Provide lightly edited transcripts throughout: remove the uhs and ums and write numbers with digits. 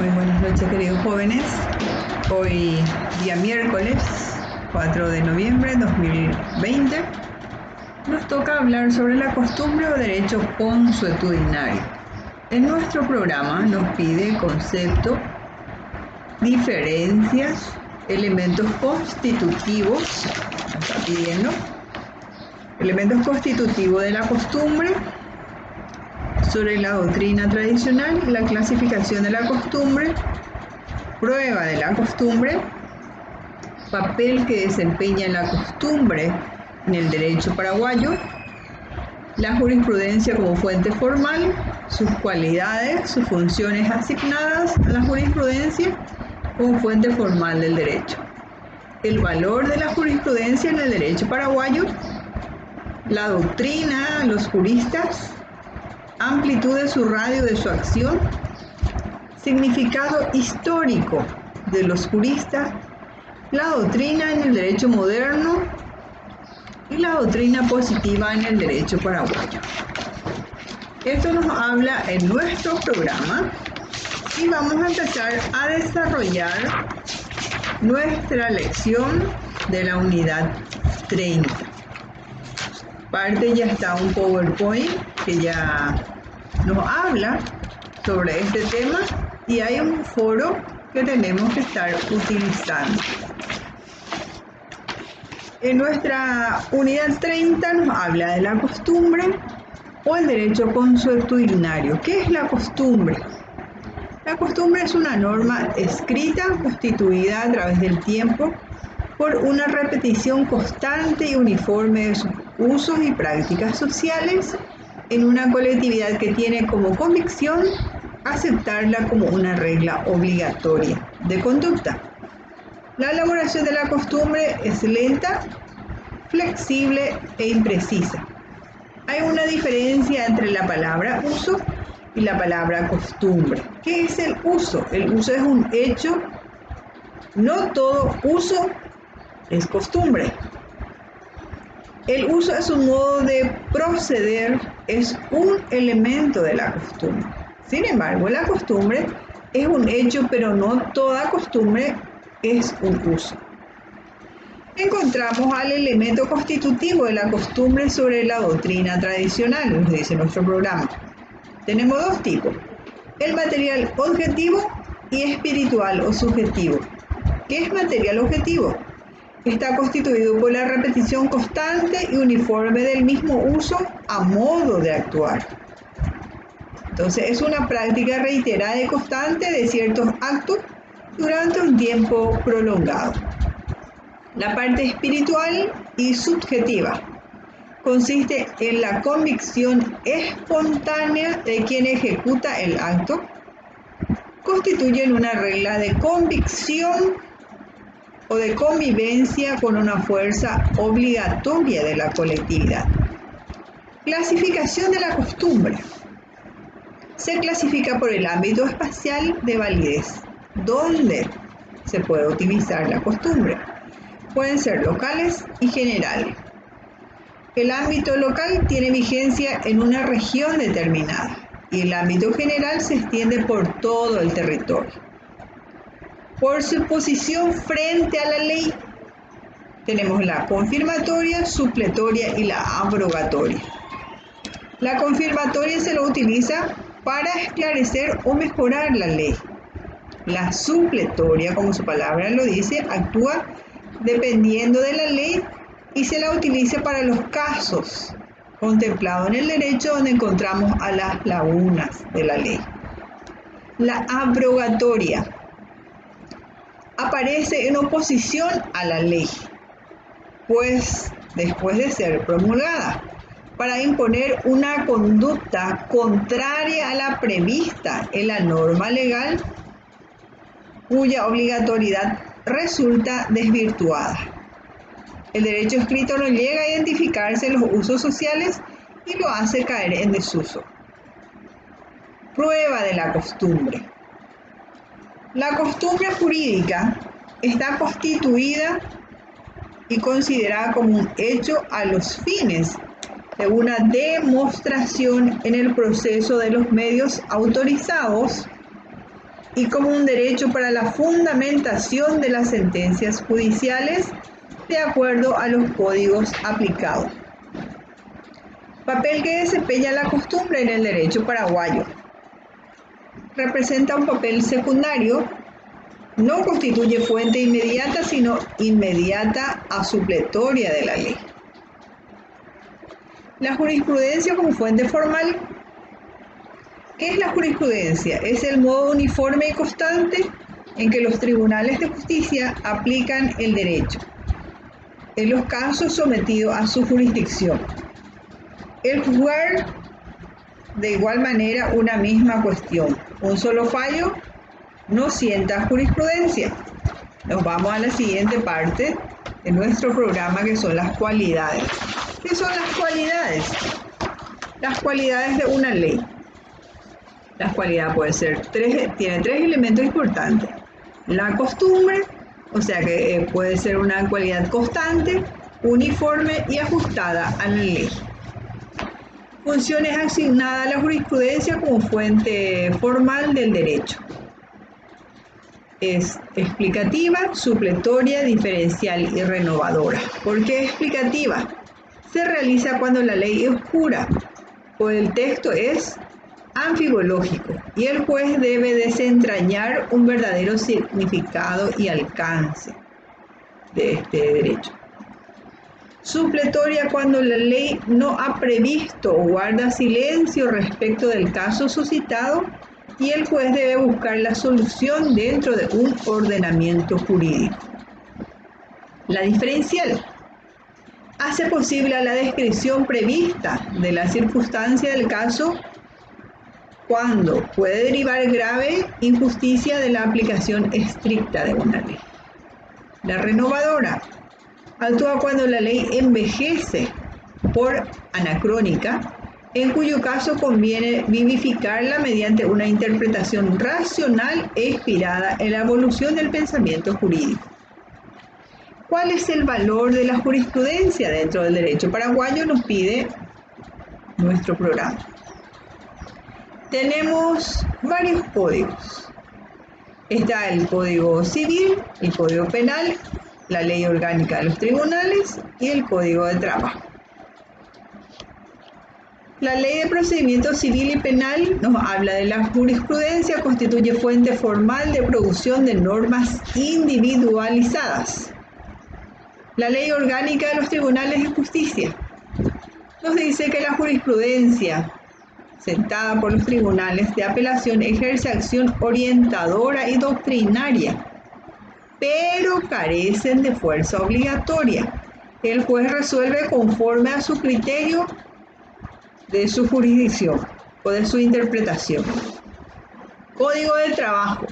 Muy buenas noches, queridos jóvenes. Hoy, día miércoles 4 de noviembre de 2020, nos toca hablar sobre la costumbre o derecho consuetudinario. En nuestro programa nos pide concepto, diferencias, elementos constitutivos, nos está pidiendo, elementos constitutivos de la costumbre, sobre la doctrina tradicional, la clasificación de la costumbre, prueba de la costumbre, papel que desempeña la costumbre en el derecho paraguayo, la jurisprudencia como fuente formal, sus cualidades, sus funciones asignadas a la jurisprudencia como fuente formal del derecho, el valor de la jurisprudencia en el derecho paraguayo, la doctrina, los juristas, amplitud de su radio de su acción, significado histórico de los juristas, la doctrina en el derecho moderno y la doctrina positiva en el derecho paraguayo. Esto nos habla en nuestro programa y vamos a empezar a desarrollar nuestra lección de la unidad 30. Parte ya está un PowerPoint que ya nos habla sobre este tema y hay un foro que tenemos que estar utilizando. En nuestra unidad 30 nos habla de la costumbre o el derecho consuetudinario. ¿Qué es la costumbre? La costumbre es una norma escrita constituida a través del tiempo por una repetición constante y uniforme de sus usos y prácticas sociales en una colectividad que tiene como convicción aceptarla como una regla obligatoria de conducta. La elaboración de la costumbre es lenta, flexible e imprecisa. Hay una diferencia entre la palabra uso y la palabra costumbre. ¿Qué es el uso? El uso es un hecho. No todo uso es costumbre. El uso es un modo de proceder, es un elemento de la costumbre. Sin embargo, la costumbre es un hecho, pero no toda costumbre es un uso. Encontramos al elemento constitutivo de la costumbre sobre la doctrina tradicional, nos dice nuestro programa. Tenemos dos tipos, el material objetivo y espiritual o subjetivo. ¿Qué es material objetivo? Está constituido por la repetición constante y uniforme del mismo uso a modo de actuar. Entonces, es una práctica reiterada y constante de ciertos actos durante un tiempo prolongado. La parte espiritual y subjetiva consiste en la convicción espontánea de quien ejecuta el acto. Constituyen una regla de convicción o de convivencia con una fuerza obligatoria de la colectividad. Clasificación de la costumbre. Se clasifica por el ámbito espacial de validez, donde se puede utilizar la costumbre. Pueden ser locales y generales. El ámbito local tiene vigencia en una región determinada y el ámbito general se extiende por todo el territorio. Por su posición frente a la ley, tenemos la confirmatoria, supletoria y la abrogatoria. La confirmatoria se lo utiliza para esclarecer o mejorar la ley. La supletoria, como su palabra lo dice, actúa dependiendo de la ley y se la utiliza para los casos contemplados en el derecho donde encontramos a las lagunas de la ley. La abrogatoria aparece en oposición a la ley, pues después de ser promulgada, para imponer una conducta contraria a la prevista en la norma legal, cuya obligatoriedad resulta desvirtuada. El derecho escrito no llega a identificarse en los usos sociales y lo hace caer en desuso. Prueba de la costumbre. La costumbre jurídica está constituida y considerada como un hecho a los fines de una demostración en el proceso de los medios autorizados y como un derecho para la fundamentación de las sentencias judiciales de acuerdo a los códigos aplicados. Papel que desempeña la costumbre en el derecho paraguayo. Representa un papel secundario, no constituye fuente inmediata, sino inmediata a supletoria de la ley. La jurisprudencia como fuente formal. ¿Qué es la jurisprudencia? Es el modo uniforme y constante en que los tribunales de justicia aplican el derecho en los casos sometidos a su jurisdicción. El juzgar de igual manera una misma cuestión, un solo fallo, no sienta jurisprudencia. Nos vamos a la siguiente parte de nuestro programa, que son las cualidades. ¿Qué son las cualidades? Las cualidades de una ley. Las cualidades tienen tres elementos importantes. La costumbre, o sea que puede ser una cualidad constante, uniforme y ajustada a la ley. Funciones asignadas a la jurisprudencia como fuente formal del derecho. Es explicativa, supletoria, diferencial y renovadora. ¿Por qué explicativa? Se realiza cuando la ley es oscura o el texto es anfigológico y el juez debe desentrañar un verdadero significado y alcance de este derecho. Supletoria, cuando la ley no ha previsto o guarda silencio respecto del caso suscitado y el juez debe buscar la solución dentro de un ordenamiento jurídico. La diferencial hace posible la descripción prevista de la circunstancia del caso cuando puede derivar grave injusticia de la aplicación estricta de una ley. La renovadora actúa cuando la ley envejece por anacrónica, en cuyo caso conviene vivificarla mediante una interpretación racional e inspirada en la evolución del pensamiento jurídico. ¿Cuál es el valor de la jurisprudencia dentro del derecho paraguayo? Nos pide nuestro programa. Tenemos varios códigos. Está el Código Civil, el Código Penal, la Ley Orgánica de los Tribunales y el Código de Trabajo. La Ley de Procedimiento Civil y Penal nos habla de la jurisprudencia, constituye fuente formal de producción de normas individualizadas. La Ley Orgánica de los Tribunales de Justicia nos dice que la jurisprudencia sentada por los tribunales de apelación ejerce acción orientadora y doctrinaria, pero carecen de fuerza obligatoria. El juez resuelve conforme a su criterio de su jurisdicción o de su interpretación. Código del Trabajo.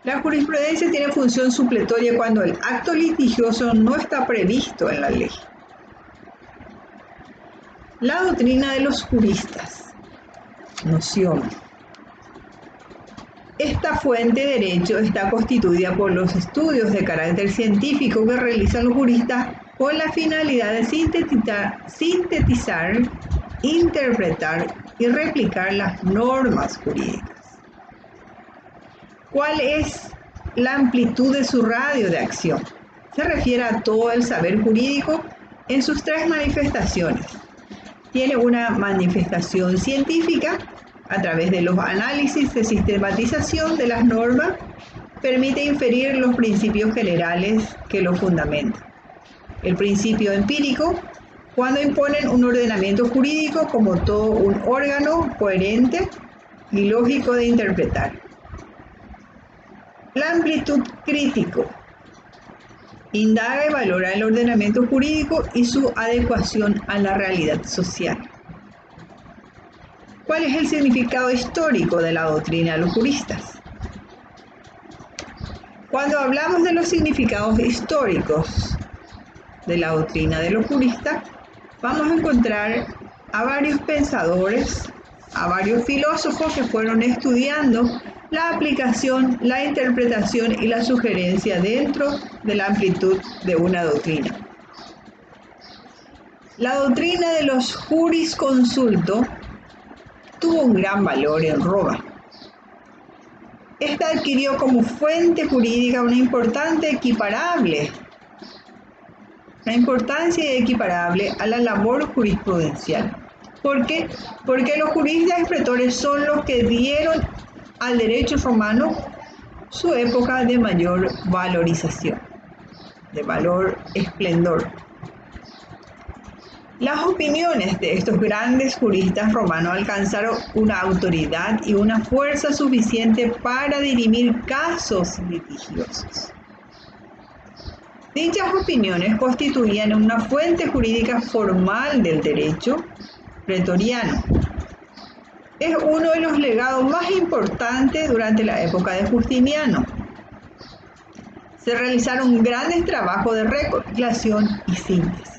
La jurisprudencia tiene función supletoria cuando el acto litigioso no está previsto en la ley. La doctrina de los juristas. Noción. Esta fuente de derecho está constituida por los estudios de carácter científico que realizan los juristas con la finalidad de sintetizar, interpretar y replicar las normas jurídicas. ¿Cuál es la amplitud de su radio de acción? Se refiere a todo el saber jurídico en sus tres manifestaciones. Tiene una manifestación científica a través de los análisis de sistematización de las normas, permite inferir los principios generales que lo fundamentan. El principio empírico, cuando imponen un ordenamiento jurídico como todo un órgano coherente y lógico de interpretar. La amplitud crítico, indaga y valora el ordenamiento jurídico y su adecuación a la realidad social. ¿Cuál es el significado histórico de la doctrina de los juristas? Cuando hablamos de los significados históricos de la doctrina de los juristas, vamos a encontrar a varios pensadores, a varios filósofos que fueron estudiando la aplicación, la interpretación y la sugerencia dentro de la amplitud de una doctrina. La doctrina de los jurisconsulto tuvo un gran valor en Roma. Esta adquirió como fuente jurídica una importancia equiparable a la labor jurisprudencial. ¿Por qué? Porque los juristas expresores son los que dieron al derecho romano su época de mayor valorización, de valor esplendor. Las opiniones de estos grandes juristas romanos alcanzaron una autoridad y una fuerza suficiente para dirimir casos litigiosos. Dichas opiniones constituían una fuente jurídica formal del derecho pretoriano. Es uno de los legados más importantes durante la época de Justiniano. Se realizaron grandes trabajos de recopilación y síntesis.